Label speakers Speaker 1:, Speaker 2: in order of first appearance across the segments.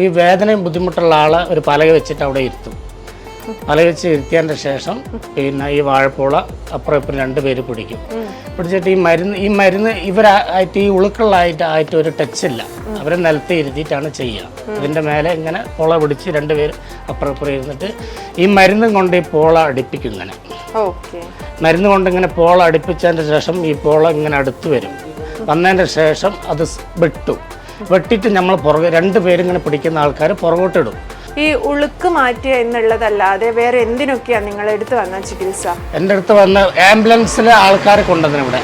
Speaker 1: ഈ വേദനയും ബുദ്ധിമുട്ടുള്ള ആളെ ഒരു പലക വെച്ചിട്ട് അവിടെ ഇരുത്തും. പലക വെച്ച് ഇരുത്തിയതിൻ്റെ ശേഷം പിന്നെ ഈ വാഴപ്പോള അപ്പുറം ഇപ്പുറം 2 പേര് പിടിക്കും. പിടിച്ചിട്ട് ഈ മരുന്ന് ഇവരായിട്ട് ഈ ഉളുക്കളായിട്ട് ഒരു ടച്ചില്ല, അവരെ നിലത്ത് ഇരുത്തിയിട്ടാണ് ചെയ്യുക. ഇതിൻ്റെ മേലെ ഇങ്ങനെ പോള പിടിച്ച് 2 പേര് അപ്പുറം ഇപ്പുറം ഇരുന്നിട്ട് ഈ മരുന്നും കൊണ്ട് ഈ പോള അടുപ്പിക്കും. ഇങ്ങനെ മരുന്ന് കൊണ്ട് ഇങ്ങനെ പോള അടുപ്പിച്ചതിൻ്റെ ശേഷം ഈ പോള ഇങ്ങനെ അടുത്ത് വരും. വന്നതിൻ്റെ ശേഷം അത് വെട്ടിയിട്ട് നമ്മൾ പുറകെ 2 പേരിങ്ങനെ പിടിക്കുന്ന ആൾക്കാർ പുറകോട്ടിടും.
Speaker 2: ഈ ഉളുക്ക് മാറ്റുക എന്നുള്ളതല്ലാതെ വേറെ എന്തിനൊക്കെയാണ് നിങ്ങൾ എടുത്തു വന്ന ചികിത്സ?
Speaker 1: എൻ്റെ അടുത്ത് വന്ന ആംബുലൻസിലെ ആൾക്കാരെ കൊണ്ടുവന്നു ഇവിടെ.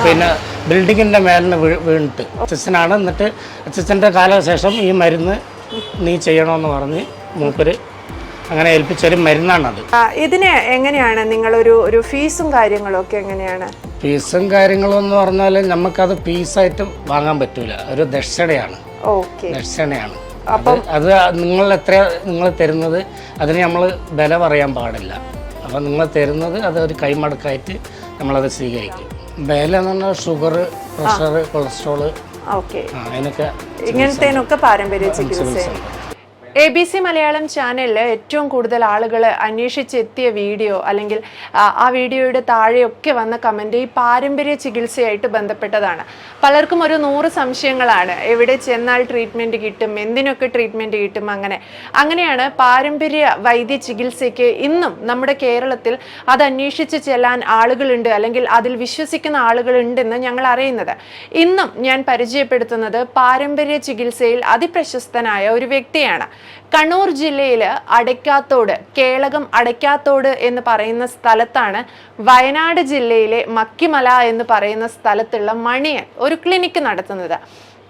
Speaker 1: പിന്നെ ബിൽഡിങ്ങിൻ്റെ മേലിന് വീണിട്ട് അച്ഛനാണ്. എന്നിട്ട് അച്ഛൻ്റെ കാലശേഷം ഈ മരുന്ന് നീ ചെയ്യണമെന്ന് പറഞ്ഞ് മൂപ്പര് അങ്ങനെ ഏൽപ്പിച്ചൊരു മരുന്നാണത്.
Speaker 2: ഇതിന് എങ്ങനെയാണ് നിങ്ങളൊരു ഫീസും കാര്യങ്ങളും ഒക്കെ എങ്ങനെയാണ്?
Speaker 1: ഫീസും കാര്യങ്ങളും എന്ന് പറഞ്ഞാൽ നമുക്കത് ഫീസായിട്ട് വാങ്ങാൻ പറ്റൂല, ഒരു ദക്ഷിണയാണ്. ദക്ഷിണയാണ് അത്. നിങ്ങൾ തരുന്നത് അതിന് നമ്മൾ വില പറയാൻ പാടില്ല. അപ്പം നിങ്ങൾ തരുന്നത് അതൊരു കൈമടക്കായിട്ട് നമ്മളത് സ്വീകരിക്കും. വില എന്ന് പറഞ്ഞാൽ ഷുഗർ, പ്രഷർ, കൊളസ്ട്രോള്, അതിനൊക്കെ
Speaker 2: ഇങ്ങനത്തേനൊക്കെ പാരമ്പര്യ ചികിത്സ. ABC മലയാളം ചാനലിൽ ഏറ്റവും കൂടുതൽ ആളുകൾ അന്വേഷിച്ചെത്തിയ വീഡിയോ അല്ലെങ്കിൽ ആ വീഡിയോയുടെ താഴെയൊക്കെ വന്ന കമൻറ്റ് ഈ പാരമ്പര്യ ചികിത്സയായിട്ട് ബന്ധപ്പെട്ടതാണ്. പലർക്കും ഒരു 100 സംശയങ്ങളാണ്. എവിടെ ചെന്നാൽ ട്രീറ്റ്മെൻറ്റ് കിട്ടും, എന്തിനൊക്കെ ട്രീറ്റ്മെൻറ്റ് കിട്ടും, അങ്ങനെയാണ് പാരമ്പര്യ വൈദ്യ ചികിത്സയ്ക്ക് ഇന്നും നമ്മുടെ കേരളത്തിൽ അത് അന്വേഷിച്ച് ചെല്ലാൻ ആളുകളുണ്ട്, അല്ലെങ്കിൽ അതിൽ വിശ്വസിക്കുന്ന ആളുകളുണ്ടെന്ന് ഞങ്ങൾ അറിയുന്നത്. ഇന്നും ഞാൻ പരിചയപ്പെടുത്തുന്നത് പാരമ്പര്യ ചികിത്സയിൽ അതിപ്രശസ്തനായ ഒരു വ്യക്തിയാണ്. കണ്ണൂർ ജില്ലയിൽ അടയ്ക്കാത്തോട്, കേളകം അടയ്ക്കാത്തോട് എന്ന് പറയുന്ന സ്ഥലത്താണ് വയനാട് ജില്ലയിലെ മക്കിമല എന്ന് പറയുന്ന സ്ഥലത്തുള്ള മണിയൻ ഒരു ക്ലിനിക്ക് നടത്തുന്നത്.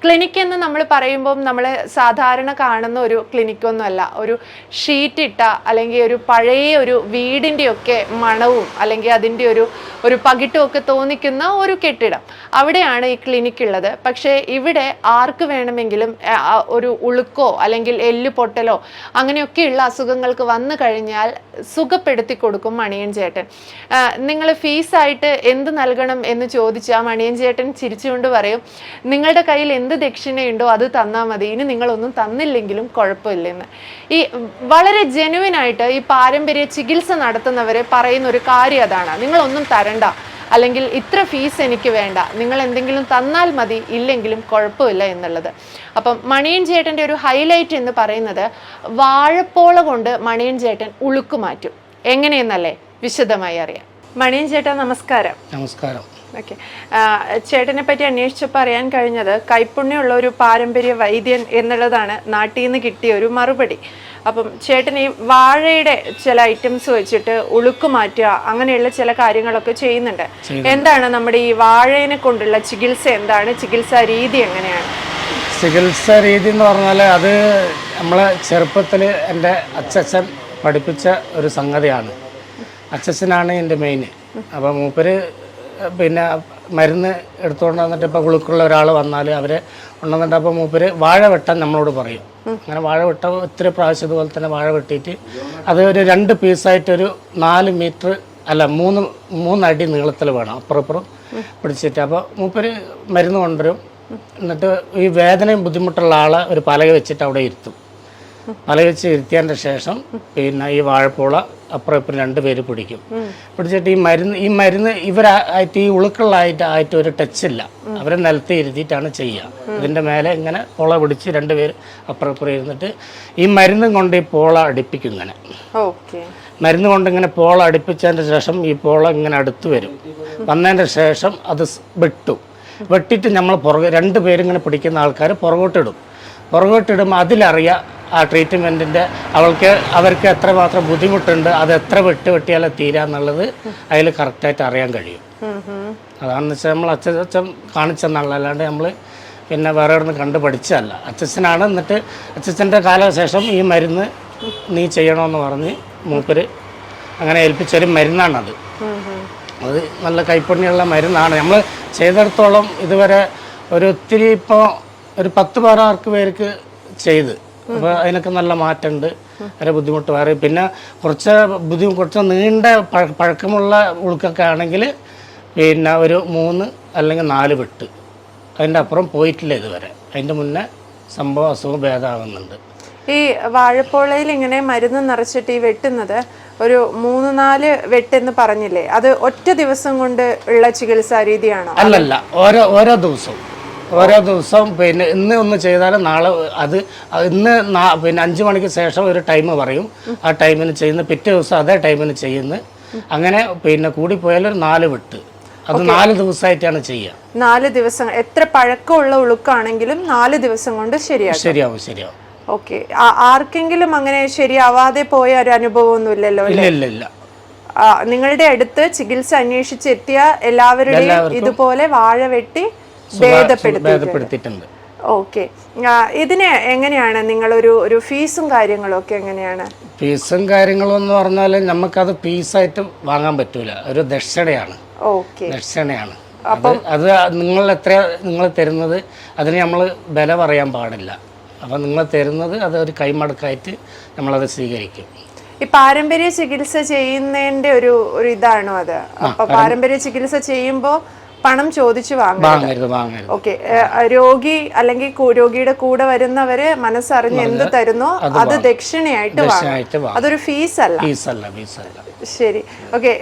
Speaker 2: ക്ലിനിക്ക് എന്ന് നമ്മൾ പറയുമ്പം നമ്മൾ സാധാരണ കാണുന്ന ഒരു ക്ലിനിക്കൊന്നുമല്ല. ഒരു ഷീറ്റ് ഇട്ട അല്ലെങ്കിൽ ഒരു പഴയ ഒരു വീടിൻ്റെയൊക്കെ മണവും അല്ലെങ്കിൽ അതിൻ്റെ ഒരു പകിട്ടും ഒക്കെ തോന്നിക്കുന്ന ഒരു കെട്ടിടം, അവിടെയാണ് ഈ ക്ലിനിക്ക് ഉള്ളത്. പക്ഷേ ഇവിടെ ആർക്ക് വേണമെങ്കിലും ഒരു ഉളുക്കോ അല്ലെങ്കിൽ എല്ല് പൊട്ടലോ അങ്ങനെയൊക്കെയുള്ള അസുഖങ്ങൾക്ക് വന്നു കഴിഞ്ഞാൽ സുഖപ്പെടുത്തി കൊടുക്കും മണിയൻ ചേട്ടൻ. നിങ്ങൾ ഫീസായിട്ട് എന്ത് നൽകണം എന്ന് ചോദിച്ചാൽ മണിയൻ ചേട്ടൻ ചിരിച്ചുകൊണ്ട് പറയും, നിങ്ങളുടെ കയ്യിൽ എന്ത് ദക്ഷിണയുണ്ടോ അത് തന്നാൽ മതി, ഇനി നിങ്ങളൊന്നും തന്നില്ലെങ്കിലും കുഴപ്പമില്ലെന്ന്. ഈ വളരെ ജെനുവിനായിട്ട് ഈ പാരമ്പര്യ ചികിത്സ നടത്തുന്നവരെ പറയുന്ന ഒരു കാര്യം അതാണ്, നിങ്ങളൊന്നും തരണ്ട, അല്ലെങ്കിൽ ഇത്ര ഫീസ് എനിക്ക് വേണ്ട, നിങ്ങൾ എന്തെങ്കിലും തന്നാൽ മതി, ഇല്ലെങ്കിലും കുഴപ്പമില്ല എന്നുള്ളത്. അപ്പം മണിയൻ ചേട്ടൻ്റെ ഒരു ഹൈലൈറ്റ് എന്ന് പറയുന്നത് വാഴപ്പോള കൊണ്ട് മണിയൻ ചേട്ടൻ ഉളുക്ക് മാറ്റും. എങ്ങനെയെന്നല്ലേ വിശദമായി അറിയാം. മണിയൻ ചേട്ടാ നമസ്കാരം.
Speaker 1: നമസ്കാരം.
Speaker 2: ഓക്കെ, ചേട്ടനെ പറ്റി അന്വേഷിച്ചപ്പോൾ അറിയാൻ കഴിഞ്ഞത് കൈപ്പുണ്യമുള്ള ഒരു പാരമ്പര്യ വൈദ്യൻ എന്നുള്ളതാണ് നാട്ടിൽ നിന്ന് കിട്ടിയ ഒരു മറുപടി. അപ്പം ചേട്ടൻ ഈ വാഴയുടെ ചില ഐറ്റംസ് വെച്ചിട്ട് ഉളുക്ക് മാറ്റുക അങ്ങനെയുള്ള ചില കാര്യങ്ങളൊക്കെ ചെയ്യുന്നുണ്ട്. എന്താണ് നമ്മുടെ ഈ വാഴയെ കൊണ്ടുള്ള ചികിത്സ? എന്താണ് ചികിത്സാ രീതി? എങ്ങനെയാണ്
Speaker 1: ചികിത്സാ രീതി എന്ന് പറഞ്ഞാൽ അത് നമ്മളെ ചെറുപ്പത്തിൽ എൻ്റെ അച്ഛൻ പഠിപ്പിച്ച ഒരു സംഗതിയാണ്. അച്ഛനാണ് എൻ്റെ മെയിൻ. അപ്പോൾ മൂപ്പര് പിന്നെ മരുന്ന് എടുത്തുകൊണ്ട് വന്നിട്ട് ഇപ്പോൾ ഉളുക്കുള്ള ഒരാൾ വന്നാൽ അവരെ കൊണ്ടുവന്നിട്ട് അപ്പോൾ മൂപ്പര് വാഴ വെട്ടാൻ നമ്മളോട് പറയും. അങ്ങനെ വാഴ വെട്ട ഒത്തിരി പ്രാവശ്യം ഇതുപോലെ തന്നെ വാഴ വെട്ടിയിട്ട് അത് ഒരു 2 പീസായിട്ടൊരു 4 മീറ്റർ അല്ല 3 അടി നീളത്തിൽ വേണം അപ്പുറം പിടിച്ചിട്ട്. അപ്പോൾ മൂപ്പര് മരുന്ന് കൊണ്ടുവരും. എന്നിട്ട് ഈ വേദനയും ബുദ്ധിമുട്ടുള്ള ആളെ ഒരു പലക വെച്ചിട്ട് അവിടെ ഇരുത്തും. പലക വെച്ച് ഇരുത്തിയതിൻ്റെ ശേഷം പിന്നെ ഈ വാഴപ്പോള അപ്പുറം ഇപ്പുറം 2 പേര് പിടിക്കും. പിടിച്ചിട്ട് ഈ മരുന്ന് ഇവരായിട്ട് ഈ ഉളുക്കളായിട്ട് ഒരു ടച്ചില്ല, അവരെ നിലത്ത് ഇരുത്തിയിട്ടാണ് ചെയ്യുക. ഇതിൻ്റെ മേലെ ഇങ്ങനെ പോള പിടിച്ച് 2 പേര് അപ്പുറം ഇപ്പുറം ഇരുന്നിട്ട് ഈ മരുന്നും കൊണ്ട് ഈ പോള അടുപ്പിക്കും. ഇങ്ങനെ മരുന്ന് കൊണ്ട് ഇങ്ങനെ പോള അടുപ്പിച്ചതിൻ്റെ ശേഷം ഈ പോള ഇങ്ങനെ അടുത്ത് വരും. വന്നതിൻ്റെ ശേഷം അത് വെട്ടിയിട്ട് നമ്മൾ പുറകെ 2 പേരിങ്ങനെ പിടിക്കുന്ന ആൾക്കാർ പുറകോട്ടിടുമ്പോൾ അതിലറിയാം ആ ട്രീറ്റ്മെൻറ്റിൻ്റെ അവർക്ക് എത്രമാത്രം ബുദ്ധിമുട്ടുണ്ട്, അത് എത്ര വെട്ടിയാലേ തീരാന്നുള്ളത് അതിൽ കറക്റ്റായിട്ട് അറിയാൻ കഴിയും. അതാണെന്ന് വെച്ചാൽ നമ്മൾ അച്ഛൻ കാണിച്ചെന്നുള്ള, അല്ലാണ്ട് നമ്മൾ പിന്നെ വേറെ എവിടെ നിന്ന് കണ്ടു പഠിച്ചതല്ല. അച്ഛനാണ്. എന്നിട്ട് അച്ഛൻ്റെ കാലശേഷം ഈ മരുന്ന് നീ ചെയ്യണമെന്ന് പറഞ്ഞ് മൂപ്പര് അങ്ങനെ ഏൽപ്പിച്ചൊരു മരുന്നാണത്. അത് നല്ല കൈപ്പുണ്യമുള്ള മരുന്നാണ്. നമ്മൾ ചെയ്തെടുത്തോളം ഇതുവരെ ഒത്തിരി ഇപ്പോൾ ഒരു 10-12 പേർക്ക് ചെയ്ത്, അപ്പോൾ അതിനൊക്കെ നല്ല മാറ്റമുണ്ട്. വേറെ ബുദ്ധിമുട്ട് വേറെ പിന്നെ കുറച്ച് നീണ്ട പഴക്കമുള്ള ഉളുക്കൊക്കെ ആണെങ്കിൽ പിന്നെ ഒരു 3 അല്ലെങ്കിൽ 4 വെട്ട്, അതിൻ്റെ അപ്പുറം പോയിട്ടില്ല ഇതുവരെ. അതിൻ്റെ മുന്നേ അസുഖം ഭേദമാകുന്നുണ്ട്.
Speaker 2: ഈ വാഴപ്പോളയിൽ ഇങ്ങനെ മരുന്ന് നിറച്ചിട്ട് ഈ വെട്ടുന്നത് ഒരു 3-4 വെട്ടെന്ന് പറഞ്ഞില്ലേ, അത് ഒറ്റ ദിവസം കൊണ്ട് ഉള്ള ചികിത്സാ രീതിയാണോ?
Speaker 1: അല്ലല്ല, ഓരോ ദിവസവും പിന്നെ ഇന്ന് ഒന്ന് ചെയ്താലും നാളെ അത് ഇന്ന് പിന്നെ 5 മണിക്ക് ശേഷം ഒരു ടൈം പറയും, ആ ടൈമിന് ചെയ്യുന്ന, പിറ്റേ ദിവസം അതേ ടൈമിന് ചെയ്യുന്നു. അങ്ങനെ പിന്നെ കൂടിപ്പോയാൽ ഒരു 4 വെട്ട്, അത് 4 ദിവസമായിട്ടാണ് ചെയ്യുക.
Speaker 2: 4 ദിവസം. എത്ര പഴക്കമുള്ള ഉളുക്കാണെങ്കിലും 4 ദിവസം കൊണ്ട്
Speaker 1: ശരിയാവും.
Speaker 2: ഓക്കെ. ആർക്കെങ്കിലും അങ്ങനെ ശരിയാവാതെ പോയ ഒരു അനുഭവമൊന്നും ഇല്ലല്ലോ?
Speaker 1: ഇല്ല.
Speaker 2: നിങ്ങളുടെ അടുത്ത് ചികിത്സ അന്വേഷിച്ചെത്തിയ എല്ലാവരുടെയും ഇതുപോലെ വാഴ വെട്ടി ഭേദപ്പെടുത്തിയിട്ടുണ്ട്. ഓക്കെ. ഇതിന് എങ്ങനെയാണ് നിങ്ങളൊരു ഫീസും കാര്യങ്ങളും ഒക്കെ എങ്ങനെയാണ്?
Speaker 1: ഫീസും കാര്യങ്ങളും എന്ന് പറഞ്ഞാൽ നമുക്കത് ഫീസായിട്ട് വാങ്ങാൻ പറ്റൂല, ഒരു ദക്ഷിണയാണ്. അത് നിങ്ങൾ തരുന്നത് അതിന് നമ്മൾ വില പറയാൻ പാടില്ല. അപ്പം നിങ്ങൾ തരുന്നത് അത് ഒരു കൈമടക്കായിട്ട് നമ്മളത് സ്വീകരിക്കും.
Speaker 2: ഈ പാരമ്പര്യ ചികിത്സ ചെയ്യുന്നതിന്റെ ഒരു ഇതാണോ അത്? അപ്പൊ പാരമ്പര്യ ചികിത്സ ചെയ്യുമ്പോൾ പണം ചോദിച്ചു വാങ്ങരുത്. ഓക്കെ. രോഗി അല്ലെങ്കിൽ രോഗിയുടെ കൂടെ വരുന്നവര് മനസ്സറിഞ്ഞ് എന്ത് തരുന്നോ അത് ദക്ഷിണയായിട്ട് വാങ്ങും. അതൊരു ഫീസല്ല. ശരി. ഓക്കെ.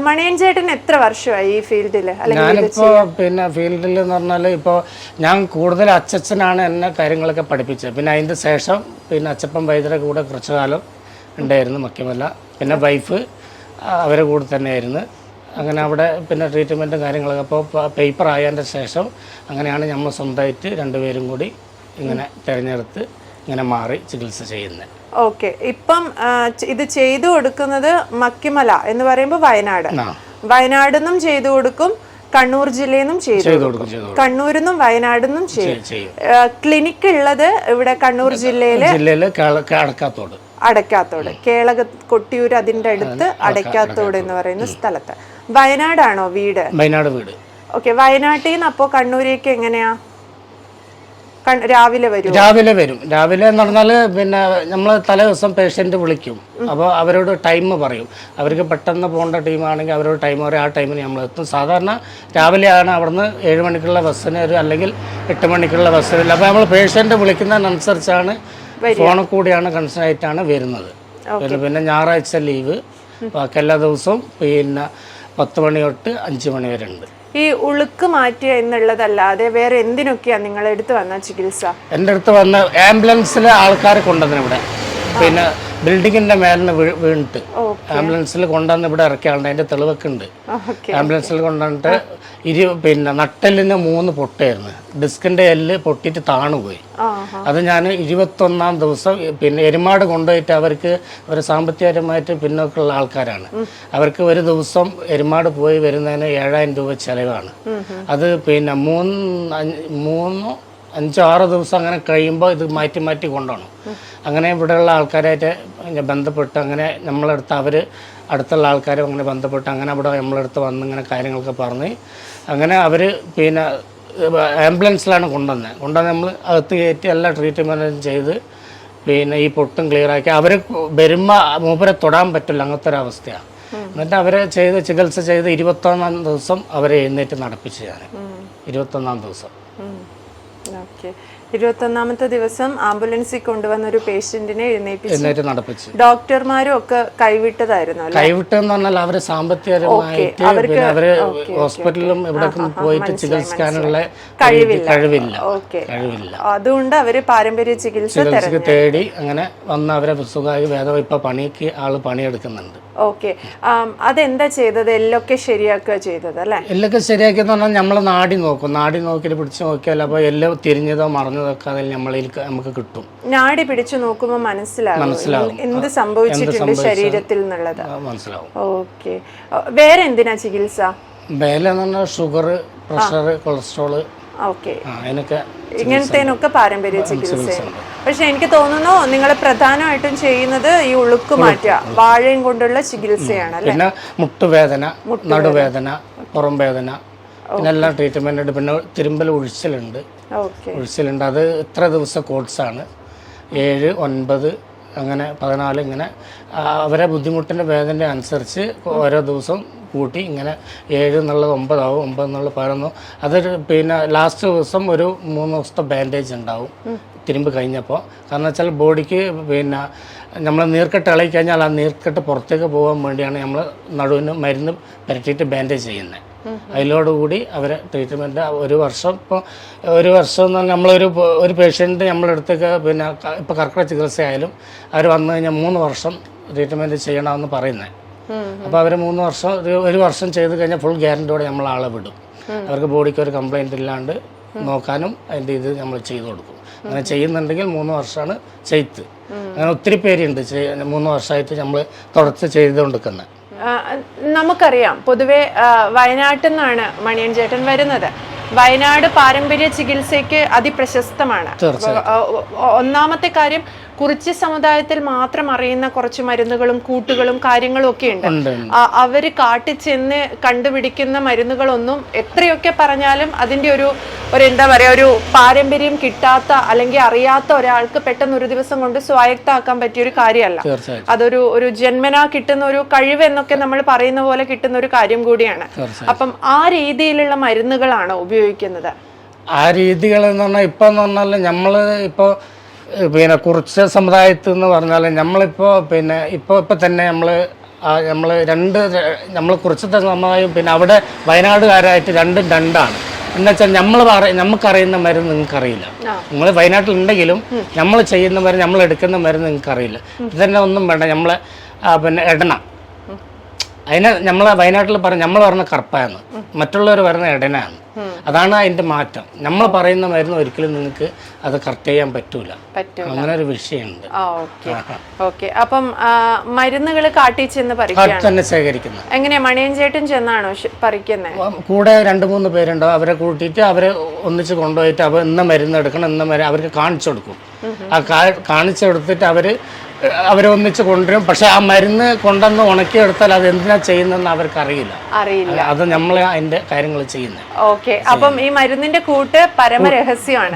Speaker 2: മണിയൻ ചേട്ടൻ എത്ര വർഷമായി ഈ ഫീൽഡില്?
Speaker 1: ഞാനിപ്പോ പിന്നെ ഫീൽഡിൽ എന്ന് പറഞ്ഞാല് ഇപ്പോ ഞാൻ കൂടുതൽ അച്ഛനാണ് എന്നെ കാര്യങ്ങളൊക്കെ പഠിപ്പിച്ചത്. പിന്നെ അതിന്റെ ശേഷം പിന്നെ അച്ചപ്പൻ വൈദ്യരെ കൂടെ കുറച്ചു കാലം ഉണ്ടായിരുന്നു മക്കിമല്ല. പിന്നെ വൈഫ് അവരെ കൂടെ തന്നെയായിരുന്നു. അങ്ങനെ അവിടെ പിന്നെ ട്രീറ്റ്മെൻറ്റും കാര്യങ്ങളൊക്കെ. അപ്പോൾ പേപ്പർ ആയതിൻ്റെ ശേഷം അങ്ങനെയാണ് നമ്മൾ സ്വന്തമായിട്ട് 2 പേരും കൂടി ഇങ്ങനെ തിരഞ്ഞെടുത്ത് ഇങ്ങനെ മാറി ചികിത്സ ചെയ്യുന്നത്.
Speaker 2: ഓക്കെ. ഇപ്പം ഇത് ചെയ്തു കൊടുക്കുന്നത് മക്കിമല എന്ന് പറയുമ്പോൾ വയനാട് നിന്നും ചെയ്തു കൊടുക്കും, കണ്ണൂർ ജില്ലയിൽ നിന്നും ചെയ്തു കൊടുക്കും, കണ്ണൂരിൽ നിന്നും വയനാട് നിന്നും ചെയ്യും. ക്ലിനിക്ക് ഉള്ളത് ഇവിടെ കണ്ണൂർ ജില്ലയിലെ അടക്കാത്തോട് കൊട്ടിയൂർ അതിന്റെ അടുത്ത് അടക്കാത്തോട് എന്ന് പറയുന്ന സ്ഥലത്ത്. വയനാടാണോ വീട്?
Speaker 1: വയനാട് വീട്.
Speaker 2: ഓക്കെ. വയനാട്ടിൽ നിന്ന് അപ്പോ കണ്ണൂരേക്ക് എങ്ങനെയാ? രാവിലെ
Speaker 1: എന്ന് പറഞ്ഞാൽ പിന്നെ നമ്മൾ തലേ ദിവസം പേഷ്യന്റ് വിളിക്കും. അപ്പോൾ അവരോട് ടൈം പറയും. അവർക്ക് പെട്ടെന്ന് പോകേണ്ട ടീമാണെങ്കിൽ അവരോട് ടൈം പറയും, ആ ടൈമിന് നമ്മൾ എത്തും. സാധാരണ രാവിലെയാണ് അവിടുന്ന് 7 മണിക്കുള്ള ബസ്സിന് അല്ലെങ്കിൽ 8 മണിക്കുള്ള ബസ്സിന്. അപ്പോൾ നമ്മൾ പേഷ്യന്റ് വിളിക്കുന്നതിനനുസരിച്ചാണ്, ഫോണിൽ കൂടിയാണ് കൺസേൺ ആയിട്ടാണ് വരുന്നത്. പിന്നെ ഞായറാഴ്ച ലീവ്, ബാക്കി എല്ലാ ദിവസവും പിന്നെ 10 മണി തൊട്ട് 5 മണി വരെ ഉണ്ട്.
Speaker 2: ഈ ഉളുക്ക് മാറ്റുക എന്നുള്ളതല്ലാതെ വേറെ എന്തിനൊക്കെയാ നിങ്ങളുടെ അടുത്ത് വന്ന ചികിത്സ?
Speaker 1: എൻ്റെ അടുത്ത് വന്ന ആംബുലൻസിലെ ആൾക്കാർ കൊണ്ടുവന്നു ഇവിടെ. പിന്നെ ബിൽഡിങ്ങിന്റെ മേലിന് വീണിട്ട് ആംബുലൻസിൽ കൊണ്ടുവന്ന് ഇവിടെ ഇറക്കിയാളുണ്ട്. അതിന്റെ തെളിവൊക്കെ ഉണ്ട്. ആംബുലൻസിൽ കൊണ്ടുവന്നിട്ട് പിന്നെ നട്ടെല്ലിന് 3 പൊട്ടായിരുന്നു. ഡിസ്കിന്റെ എല്ല് പൊട്ടിയിട്ട് താണുപോയി. അത് ഞാൻ 21-ാം ദിവസം പിന്നെ എരുമാട് കൊണ്ടുപോയിട്ട്, അവർക്ക് ഒരു സാമ്പത്തികപരമായിട്ട് പിന്നോക്കമുള്ള ആൾക്കാരാണ്. അവർക്ക് ഒരു ദിവസം എരുമാട് പോയി വരുന്നതിന് 7000 രൂപ ചെലവാണ്. അത് പിന്നെ 5-6 ദിവസം അങ്ങനെ കഴിയുമ്പോൾ ഇത് മാറ്റി കൊണ്ടുപോകണം. അങ്ങനെ ഇവിടെയുള്ള ആൾക്കാരായിട്ട് ബന്ധപ്പെട്ട് അങ്ങനെ നമ്മളെടുത്ത് അടുത്തുള്ള ആൾക്കാരും അങ്ങനെ ബന്ധപ്പെട്ട് അങ്ങനെ അവിടെ നമ്മളെടുത്ത് വന്ന് ഇങ്ങനെ കാര്യങ്ങളൊക്കെ പറഞ്ഞ് അങ്ങനെ അവർ പിന്നെ ആംബുലൻസിലാണ് കൊണ്ടുവന്ന് നമ്മൾ അകത്ത് കയറ്റി എല്ലാ ട്രീറ്റ്മെൻറ്റും ചെയ്ത് പിന്നെ ഈ പൊട്ടും ക്ലിയറാക്കി അവർ വരുമ്പോൾ മൂപ്പരെ തൊടാൻ പറ്റില്ല, അങ്ങനത്തെ ഒരു അവസ്ഥയാണ്. എന്നിട്ട് അവരെ ചികിത്സ ചെയ്ത് 21-ാം ദിവസം അവരെ എഴുന്നേറ്റ് നടപ്പിച്ച് ഞാൻ 21-ാം ദിവസം.
Speaker 2: 21-ാമത്തെ ദിവസം ആംബുലൻസിൽ കൊണ്ടുവന്ന ഒരു പേഷ്യന്റിനെ
Speaker 1: എഴുന്നേറ്റ് നടപ്പിച്ചു.
Speaker 2: ഡോക്ടർമാരും ഒക്കെ കൈവിട്ടതായിരുന്നു.
Speaker 1: കൈവിട്ടെന്ന് പറഞ്ഞാൽ അവര് സാമ്പത്തികപരമായിട്ട് അവര് ഹോസ്പിറ്റലിലും ഇവിടെ പോയിട്ട് ചികിത്സിക്കാനുള്ള കഴിവില്ല.
Speaker 2: അതുകൊണ്ട് അവര് പാരമ്പര്യ ചികിത്സ
Speaker 1: തേടി അങ്ങനെ വന്ന് അവരെ സുഖമായി ഭേദം ഇപ്പൊ ആള് പണിയെടുക്കുന്നുണ്ട്.
Speaker 2: ഓക്കെ. അതെന്താ ചെയ്തത്? എല്ലൊക്കെ ശരിയാക്കുക ചെയ്തത് അല്ലേ?
Speaker 1: എല്ലൊക്കെ ശരിയാക്കിയെന്ന് പറഞ്ഞാൽ നമ്മൾ നാടി നോക്കിയിട്ട് പിടിച്ചു നോക്കിയാൽ അപ്പോൾ എല്ലാം തിരിഞ്ഞതോ മറഞ്ഞതൊക്കെ അതിൽ നമുക്ക് കിട്ടും.
Speaker 2: നാടി പിടിച്ചു നോക്കുമ്പോൾ മനസ്സിലാവും എന്ത് സംഭവിച്ചിട്ടുണ്ട് ശരീരത്തിൽ എന്നുള്ളത്
Speaker 1: മനസ്സിലാവും.
Speaker 2: ഓക്കെ. വേറെ എന്തിനാ ചികിത്സ?
Speaker 1: വേറെ ഷുഗർ, പ്രഷർ, കൊളസ്ട്രോള്,
Speaker 2: ഇങ്ങനത്തേനൊക്കെ പാരമ്പര്യ ചികിത്സയാണ്. പക്ഷെ എനിക്ക് തോന്നുന്നു നിങ്ങൾ പ്രധാനമായിട്ടും ചെയ്യുന്നത് ഈ ഉളുക്ക് മാറ്റുക, വാഴയും കൊണ്ടുള്ള ചികിത്സയാണ് അല്ലേ?
Speaker 1: പിന്നെ മുട്ടുവേദന, നടുവേദന, പുറം വേദന, പിന്നെല്ലാം ട്രീറ്റ്മെന്റ് ഉണ്ട്. പിന്നെ തിരുമ്പൽ ഒഴിച്ചിലുണ്ട്. അത് ഇത്ര ദിവസം കോഴ്സാണ്. 7, 9 അങ്ങനെ 14 ഇങ്ങനെ അവരെ ബുദ്ധിമുട്ടിൻ്റെ വേദന അനുസരിച്ച് ഓരോ ദിവസം കൂട്ടി ഇങ്ങനെ 7 എന്നുള്ളത് 9 ആവും, 9 എന്നുള്ളത് 11. അതൊരു പിന്നെ ലാസ്റ്റ് ദിവസം ഒരു 3 ദിവസത്തെ ബാൻഡേജ് ഉണ്ടാവും തിരുമ്പ് കഴിഞ്ഞപ്പോൾ. കാരണം വെച്ചാൽ ബോഡിക്ക് പിന്നെ നമ്മൾ നീർക്കെട്ട് ഇളകി കഴിഞ്ഞാൽ ആ നീർക്കെട്ട് പുറത്തേക്ക് പോകാൻ വേണ്ടിയാണ് നമ്മൾ നടുവിന് മരുന്ന് പുരട്ടിയിട്ട് ബാൻഡേജ് ചെയ്യുന്നത്. അതിലോടുകൂടി അവരെ ട്രീറ്റ്മെൻറ്റ് 1 വർഷം. ഇപ്പോൾ 1 വർഷം എന്ന് പറഞ്ഞാൽ ഒരു പേഷ്യൻറ്റ് നമ്മളെടുത്തേക്ക് പിന്നെ ഇപ്പോൾ കർക്കിടക ചികിത്സയായാലും അവർ വന്നു കഴിഞ്ഞാൽ 3 വർഷം ട്രീറ്റ്മെൻറ്റ് ചെയ്യണമെന്ന് പറയുന്നത്. അപ്പോൾ അവർ 3 വർഷം 1 വർഷം ചെയ്ത് കഴിഞ്ഞാൽ ഫുൾ ഗ്യാരൻറ്റിയോടെ നമ്മൾ ആളെ വിടും. അവർക്ക് ബോഡിക്ക് ഒരു കംപ്ലയിൻ്റ് ഇല്ലാണ്ട് നോക്കാനും അതിൻ്റെ ഇത് നമ്മൾ ചെയ്തു കൊടുക്കും. അങ്ങനെ ചെയ്യുന്നുണ്ടെങ്കിൽ 3 വർഷമാണ് ചെയ്ത്ത്. അങ്ങനെ ഒത്തിരി പേരുണ്ട് 3 വർഷമായിട്ട് നമ്മൾ തുടർച്ച ചെയ്തുകൊണ്ടിരിക്കുന്നത്.
Speaker 2: നമുക്കറിയാം പൊതുവെ വയനാട്ടിൽ നിന്നാണ് മണിയൻ ചേട്ടൻ വരുന്നത്. വയനാട് പാരമ്പര്യ ചികിത്സയ്ക്ക് അതിപ്രശസ്തമാണ്. ഒന്നാമത്തെ കാര്യം, കുറിച്യ സമുദായത്തിൽ മാത്രം അറിയുന്ന കുറച്ച് മരുന്നുകളും കൂട്ടുകളും കാര്യങ്ങളും ഒക്കെ ഉണ്ട്. അവര് കാട്ടിച്ചെന്ന് കണ്ടുപിടിക്കുന്ന മരുന്നുകളൊന്നും എത്രയൊക്കെ പറഞ്ഞാലും അതിന്റെ ഒരു എന്താ പറയാ, ഒരു പാരമ്പര്യം കിട്ടാത്ത അല്ലെങ്കിൽ അറിയാത്ത ഒരാൾക്ക് പെട്ടെന്ന് ഒരു ദിവസം കൊണ്ട് സ്വായത്തമാക്കാൻ പറ്റിയ ഒരു കാര്യമല്ല. അതൊരു ജന്മനാ കിട്ടുന്ന ഒരു കഴിവ് എന്നൊക്കെ നമ്മൾ പറയുന്ന പോലെ കിട്ടുന്ന ഒരു കാര്യം കൂടിയാണ്. അപ്പം ആ രീതിയിലുള്ള മരുന്നുകളാണ് ഉപയോഗിക്കുന്നത്.
Speaker 1: ആ രീതികൾ എന്ന് പറഞ്ഞാൽ ഇപ്പം എന്ന് പറഞ്ഞാൽ നമ്മൾ ഇപ്പോൾ പിന്നെ കുറിച്യ സമുദായത്തിൽ എന്ന് പറഞ്ഞാൽ നമ്മളിപ്പോൾ പിന്നെ ഇപ്പോൾ തന്നെ നമ്മൾ കുറിച്ചത്തെ സമുദായം പിന്നെ അവിടെ വയനാടുകാരായിട്ട് രണ്ടാണ്. എന്നുവെച്ചാൽ നമുക്കറിയുന്ന മരുന്ന് നിങ്ങൾക്കറിയില്ല. നിങ്ങൾ വയനാട്ടിലുണ്ടെങ്കിലും നമ്മൾ ചെയ്യുന്ന മരുന്ന്, നമ്മൾ എടുക്കുന്ന മരുന്ന് നിങ്ങൾക്കറിയില്ല. ഇതന്നെ ഒന്നും വേണ്ട. നമ്മളെ പിന്നെ എടന, അതിനെ നമ്മളെ വയനാട്ടിൽ നമ്മൾ പറഞ്ഞ കർപ്പയാണ്, മറ്റുള്ളവർ പറയുന്ന എടനാണ്. അതാണ് അതിന്റെ മാറ്റം. നമ്മൾ പറയുന്ന മരുന്ന് ഒരിക്കലും നിങ്ങൾക്ക് അത് കറക്റ്റ് ചെയ്യാൻ പറ്റൂല. അങ്ങനെ ഒരു വിഷയമുണ്ട്.
Speaker 2: അപ്പം മരുന്നുകൾ കാട്ടി ചെന്ന്
Speaker 1: തന്നെ ശേഖരിക്കുന്നത്
Speaker 2: എങ്ങനെയാ? മണിയൻ ചേട്ടൻ ചെന്നാണോ പറിക്കുന്നത്?
Speaker 1: കൂടെ 2-3 പേരുണ്ടാവും. അവരെ കൂട്ടിയിട്ട് അവരെ ഒന്നിച്ച് കൊണ്ടുപോയിട്ട് അവർ ഇന്ന മരുന്ന് എടുക്കണം, ഇന്ന മരുന്ന് അവർക്ക് കാണിച്ചു കൊടുക്കും. ആ കാണിച്ചു കൊടുത്തിട്ട് അവരെ ഒന്നിച്ച് കൊണ്ടുവരും. പക്ഷെ ആ മരുന്ന് കൊണ്ടുവന്ന് ഉണക്കിയെടുത്താൽ അത് എന്തിനാ ചെയ്യുന്നതെന്ന് അവർക്ക് അറിയില്ല. അത് നമ്മളെ അതിന്റെ കാര്യങ്ങൾ ചെയ്യുന്നത്.
Speaker 2: ഓക്കെ. അപ്പം ഈ മരുന്നിന്റെ കൂട്ട് പരമരഹസ്യമാണ്.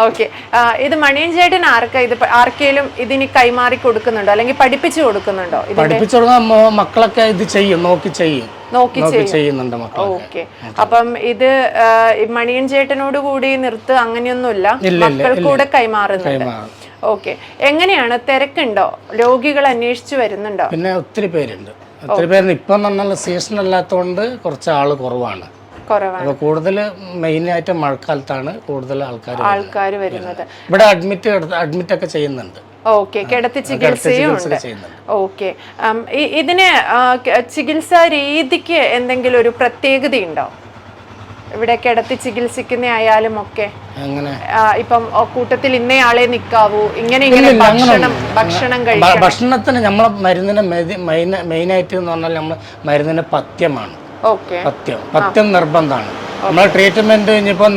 Speaker 2: ഓക്കെ. ഇത് മണിയൻ ചേട്ടൻ ആർക്കെങ്കിലും ഇതിന് കൈമാറി കൊടുക്കുന്നുണ്ടോ അല്ലെങ്കിൽ പഠിപ്പിച്ചു കൊടുക്കുന്നുണ്ടോ?
Speaker 1: പഠിപ്പിച്ചു കൊടുക്കാൻ മക്കളൊക്കെ ഇത് ചെയ്യും, നോക്കി ചെയ്യുന്നുണ്ട് മക്കൾ.
Speaker 2: ഓക്കെ. അപ്പം ഇത് മണിയൻ ചേട്ടനോട് കൂടി നിർത്ത് അങ്ങനെയൊന്നുമില്ല, മക്കൾക്കൂടെ കൈമാറുന്നുണ്ട്. ഓക്കെ. എങ്ങനെയാണ്, തിരക്കുണ്ടോ? രോഗികൾ അന്വേഷിച്ചു വരുന്നുണ്ടോ?
Speaker 1: പിന്നെ ഒത്തിരി പേരുണ്ട്. ഇപ്പം പറഞ്ഞാൽ സീസൺ അല്ലാത്തതുകൊണ്ട് കുറച്ച് ആള് കുറവാണ്. കൂടുതൽ മെയിനായിട്ട് മഴക്കാലത്താണ് കൂടുതൽ ആൾക്കാർ വരുന്നത്. ഇവിടെ അഡ്മിറ്റ് ഒക്കെ ചെയ്യുന്നുണ്ട്.
Speaker 2: ഓക്കെ. കിടത്തി ചികിത്സയും ഉണ്ട്. ഓക്കെ. ഇതിന് ചികിത്സാ രീതിക്ക് എന്തെങ്കിലും ഒരു പ്രത്യേകതയുണ്ടോ? ഇവിടെ കിടത്തി ചികിത്സിക്കുന്ന ആയാലും ഒക്കെ ഇപ്പം കൂട്ടത്തിൽ ഇന്നയാളെ നിൽക്കാവൂ, ഇങ്ങനെ ഭക്ഷണം കഴിക്കണം.
Speaker 1: ഭക്ഷണത്തിന് നമ്മളെ മരുന്നിന് മെയിനായിട്ട് എന്ന് പറഞ്ഞാൽ നമ്മൾ മരുന്നിന് പഥ്യമാണ്. പഥ്യം നിർബന്ധമാണ്. നമ്മളെ ട്രീറ്റ്മെന്റ് കഴിഞ്ഞപ്പോൾ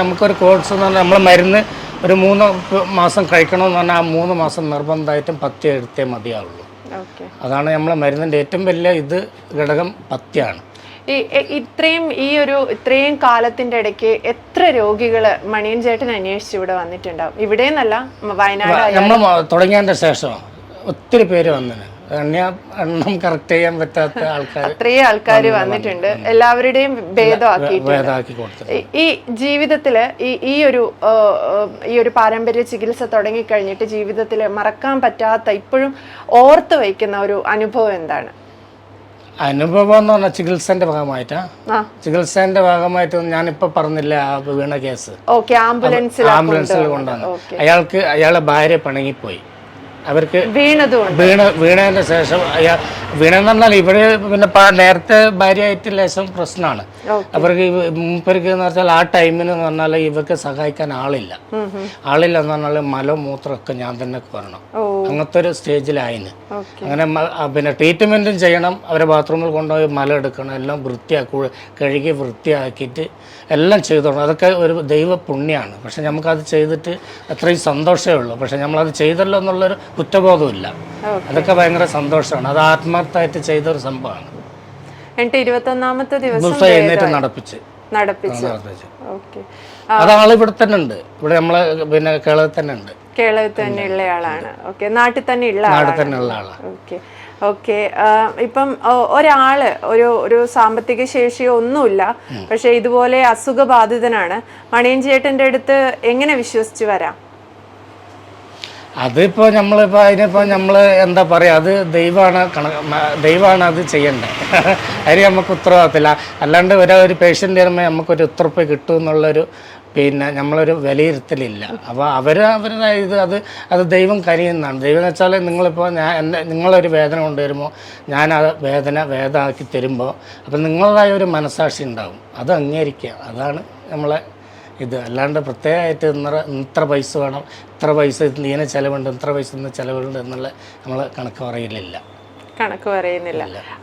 Speaker 1: നമുക്കൊരു കോഴ്സ് എന്ന് പറഞ്ഞാൽ നമ്മളെ മരുന്ന് ഒരു 3 മാസം കഴിക്കണമെന്ന് പറഞ്ഞാൽ ആ 3 മാസം നിർബന്ധമായിട്ടും പഥ്യം എടുത്തേ മതിയാവുള്ളൂ. അതാണ് നമ്മളെ മരുന്നിന്റെ ഏറ്റവും വലിയ ഘടകം, പഥ്യമാണ്.
Speaker 2: ഇത്രയും കാലത്തിന്റെ ഇടയ്ക്ക് എത്ര രോഗികള് മണിയൻ ചേട്ടൻ അന്വേഷിച്ച് ഇവിടെ വന്നിട്ടുണ്ടാവും? ഇവിടെ നിന്നല്ല, വയനാട്
Speaker 1: നമ്മൾ തുടങ്ങിയതിന്റെ ശേഷം ഒത്തിരി പേര് വന്നത്, എണ്ണം കറക്റ്റ് ചെയ്യാൻ പറ്റാത്ത
Speaker 2: അത്രയും ആൾക്കാർ വന്നിട്ടുണ്ട്. എല്ലാവരുടെയും ഭേദമാക്കി കൊടുത്തു. ഈ ജീവിതത്തില് ഈ ഒരു പാരമ്പര്യ ചികിത്സ തുടങ്ങിക്കഴിഞ്ഞിട്ട് ജീവിതത്തില് മറക്കാൻ പറ്റാത്ത, ഇപ്പോഴും ഓർത്ത് വയ്ക്കുന്ന ഒരു അനുഭവം എന്താണ്?
Speaker 1: അനുഭവം എന്ന് പറഞ്ഞാൽ ചികിത്സന്റെ ഭാഗമായിട്ട് ഞാനിപ്പോ പറഞ്ഞില്ല ആ വീണ കേസ്. ആംബുലൻസിൽ കൊണ്ടാണ്. അയാളെ ഭാര്യ പിണങ്ങിപ്പോയി. അവർക്ക് വീണതിന് ശേഷം വീണെന്ന് പറഞ്ഞാൽ ഇവിടെ പിന്നെ നേരത്തെ ഭാര്യയായിട്ട് ലേശം പ്രശ്നമാണ് അവർക്ക്. മൂപ്പർക്ക് എന്ന് പറഞ്ഞാൽ ആ ടൈമിന് എന്ന് പറഞ്ഞാൽ ഇവർക്ക് സഹായിക്കാൻ ആളില്ല എന്ന് പറഞ്ഞാൽ മൂത്രമൊക്കെ ഞാൻ തന്നെ വരണം. അങ്ങനത്തെ ഒരു സ്റ്റേജിലായിന്. അങ്ങനെ പിന്നെ ട്രീറ്റ്മെന്റും ചെയ്യണം, അവരെ ബാത്റൂമിൽ കൊണ്ടുപോയി മല എടുക്കണം, എല്ലാം കഴുകി വൃത്തിയാക്കിയിട്ട് എല്ലാം ചെയ്തോളണം. അതൊക്കെ ഒരു ദൈവ പുണ്യമാണ്. പക്ഷെ നമുക്കത് ചെയ്തിട്ട് അത്രയും സന്തോഷമേ ഉള്ളൂ. പക്ഷെ നമ്മളത് ചെയ്തല്ലോ എന്നുള്ളൊരു കുറ്റബോധമില്ല. അതൊക്കെ ഭയങ്കര സന്തോഷമാണ്. അത് ആത്മാർത്ഥമായിട്ട് ചെയ്തൊരു സംഭവമാണ്.
Speaker 2: എന്നിട്ട് 21ാമത്തെ ദിവസം
Speaker 1: എഴുന്നേറ്റ് നടപ്പിച്ച്
Speaker 2: നടപ്പിച്ചു.
Speaker 1: നടത്തിച്ചു.
Speaker 2: ഓക്കെ.
Speaker 1: അത് ആളിവിടെ തന്നെ ഉണ്ട്, ഇവിടെ നമ്മളെ പിന്നെ കേരളത്തിൽ തന്നെ ഉണ്ട്.
Speaker 2: കേരളത്തിൽ തന്നെ ഉള്ള ആളാണ്. ഓക്കെ. നാട്ടിൽ തന്നെ ഉള്ള
Speaker 1: നാട്ടിൽ തന്നെ ഉള്ള ആളാണ്.
Speaker 2: ഓക്കെ. ഓക്കെ. ഇപ്പം ഒരാള് ഒരു സാമ്പത്തിക ശേഷിയോ ഒന്നുമില്ല, പക്ഷെ ഇതുപോലെ അസുഖബാധിതനാണ്, മണിയൻ ചേട്ടന്റെ അടുത്ത് എങ്ങനെ വിശ്വസിച്ച് വരാം?
Speaker 1: അതിപ്പോൾ നമ്മളിപ്പോൾ അതിനിപ്പോൾ നമ്മൾ എന്താ പറയുക, അത് ദൈവമാണ് അത് ചെയ്യേണ്ടത്. അതിന് നമുക്ക് ഉത്തരവാദിത്തമില്ല. അല്ലാണ്ട് ഒരു പേഷ്യൻ്റ് വരുമ്പോൾ നമുക്കൊരു ഉത്തരപ്പ് കിട്ടും എന്നുള്ളൊരു പിന്നെ നമ്മളൊരു വിലയിരുത്തലില്ല. അപ്പോൾ അവരുടെ അത് ദൈവം കനിയുന്നതാണ്. ദൈവം എന്ന് വെച്ചാൽ നിങ്ങളിപ്പോൾ നിങ്ങളൊരു വേദന കൊണ്ടുവരുമ്പോൾ ഞാൻ ആ വേദമാക്കി തരുമ്പോൾ അപ്പം നിങ്ങളുടേതായ ഒരു മനസാക്ഷി ഉണ്ടാകും, അത് അംഗീകരിക്കുക. അതാണ് നമ്മളെ ഇത്. അല്ലാണ്ട് പ്രത്യേകമായിട്ട് ഇത്ര പൈസ വേണം, ഇത്ര പൈസ ഇങ്ങനെ ചിലവുണ്ട്, ഇത്ര പൈസ ഇന്ന് ചിലവുണ്ട് എന്നുള്ള നമ്മൾ കണക്ക് പറയുന്നില്ല.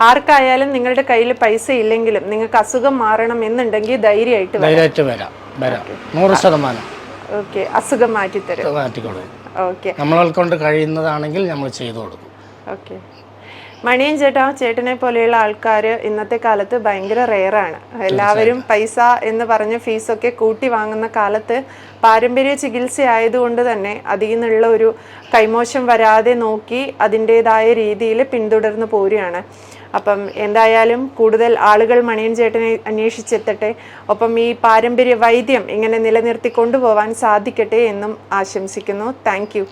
Speaker 2: ആർക്കായാലും നിങ്ങളുടെ കയ്യിൽ പൈസ ഇല്ലെങ്കിലും നിങ്ങൾക്ക് അസുഖം മാറണം എന്നുണ്ടെങ്കിൽ ധൈര്യമായിട്ട്
Speaker 1: വരാം 100%.
Speaker 2: ഓക്കെ. അസുഖം മാറ്റിത്തരും.
Speaker 1: മാറ്റിക്കൊടുക്കും.
Speaker 2: ഓക്കെ.
Speaker 1: നമ്മളെ കൊണ്ട് കഴിയുന്നതാണെങ്കിൽ നമ്മൾ ചെയ്തു കൊടുക്കും.
Speaker 2: ഓക്കെ. മണിയൻ ചേട്ടനെ പോലെയുള്ള ആൾക്കാർ ഇന്നത്തെ കാലത്ത് ഭയങ്കര റെയറാണ്. എല്ലാവരും പൈസ എന്ന് പറഞ്ഞ് ഫീസൊക്കെ കൂട്ടി വാങ്ങുന്ന കാലത്ത് പാരമ്പര്യ ചികിത്സ ആയതുകൊണ്ട് തന്നെ അതിൽ നിന്നുള്ള ഒരു കൈമോശം വരാതെ നോക്കി അതിൻ്റെതായ രീതിയിൽ പിന്തുടർന്ന് പോരുകയാണ്. അപ്പം എന്തായാലും കൂടുതൽ ആളുകൾ മണിയൻ ചേട്ടനെ അന്വേഷിച്ചെത്തട്ടെ. ഒപ്പം ഈ പാരമ്പര്യ വൈദ്യം ഇങ്ങനെ നിലനിർത്തി കൊണ്ടുപോകാൻ സാധിക്കട്ടെ എന്നും ആശംസിക്കുന്നു. Thank you.